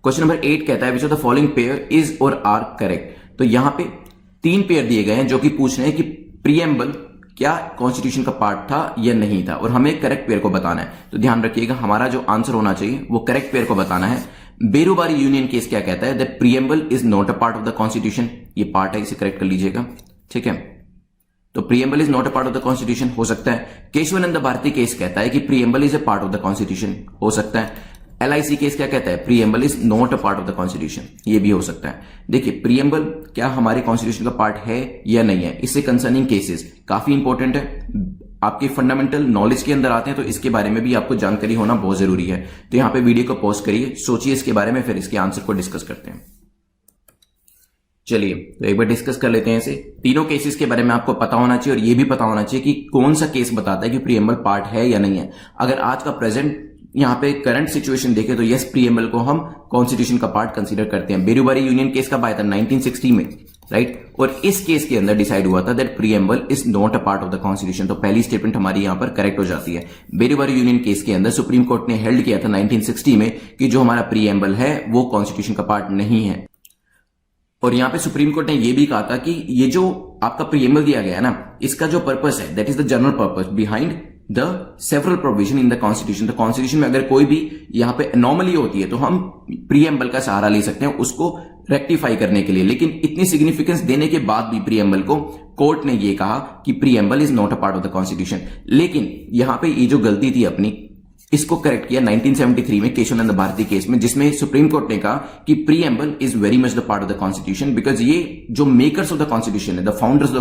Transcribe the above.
Question number 8 कहता है which of the following pair is और आर करेक्ट। तो यहां पे 3 पेयर दिए गए हैं जो कि पूछ रहे हैं कि प्रीएम्बल क्या कॉन्स्टिट्यूशन का पार्ट था या नहीं था, और हमें करेक्ट पेयर को बताना है। तो ध्यान रखिएगा, हमारा जो आंसर होना चाहिए वो करेक्ट पेयर को बताना है। बेरुबारी यूनियन केस क्या कहता है, the preamble is not a part of the constitution, ये पार्ट है, इसे करेक्ट कर लीजिएगा, ठीक है। तो preamble is not a part of the constitution हो सकता है। केशवानंद भारती केस कहता है कि preamble is a part of the constitution, हो सकता है। LIC केस क्या कहता है, preamble is not a part of the constitution, ये भी हो सकता है। देखिए प्रीएम्बल क्या हमारे कॉन्स्टिट्यूशन का पार्ट है या नहीं है, इससे कंसर्निंग केसेस काफी इंपॉर्टेंट है, आपके फंडामेंटल नॉलेज के अंदर आते हैं, तो इसके बारे में भी आपको जानकारी होना बहुत जरूरी है। तो यहां पे वीडियो को पॉज करिए, सोचिए इसके बारे में, फिर इसके आंसर को डिस्कस करते हैं। चलिए तो एक बार डिस्कस कर लेते हैं इसे। तीनों केसेस के बारे में आपको पता होना चाहिए और ये भी पता होना चाहिए कि कौन सा केस बताता है कि प्रीएम्बल पार्ट है या नहीं है। अगर आज का प्रेजेंट यहां पे करंट सिचुएशन देखें तो यस, प्रीएम्बल को हम कॉन्स्टिट्यूशन का पार्ट कंसीडर करते हैं। बेरुबारी यूनियन केस कब आया था, 1960 में, राइट। और इस केस के अंदर डिसाइड हुआ था that preamble is not a part of the constitution. तो पहली स्टेटमेंट हमारी यहां पर करेक्ट हो जाती है। बेरुबारी यूनियन केस के अंदर सुप्रीम कोर्ट ने हेल्ड किया था 1960 में कि जो हमारा प्रीएम्बल है वो कॉन्स्टिट्यूशन का पार्ट नहीं है। और यहां पे सुप्रीम कोर्ट ने यह भी कहा था कि ये जो आपका प्रीएम्बल दिया गया है ना, इसका जो पर्पस है that is the general purpose behind the several provision in the constitution. तो कॉन्स्टिट्यूशन में अगर कोई भी यहां पे एनॉमली होती है तो हम प्रीएम्बल का सहारा ले सकते हैं उसको रेक्टिफाई करने के लिए। लेकिन इतनी सिग्निफिकेंस देने के बाद भी प्रीएम्बल को कोर्ट ने यह कहा कि preamble is not a part of the constitution. लेकिन यहां पे ये जो गलती थी अपनी, इसको करेक्ट किया 1973 में केशवानंद भारती केस में, जिसमें सुप्रीम कोर्ट ने कहा कि preamble is very much the part of the constitution because ये जो मेकर्स ऑफ द कॉन्स्टिट्यूशन है, द फाउंडर्स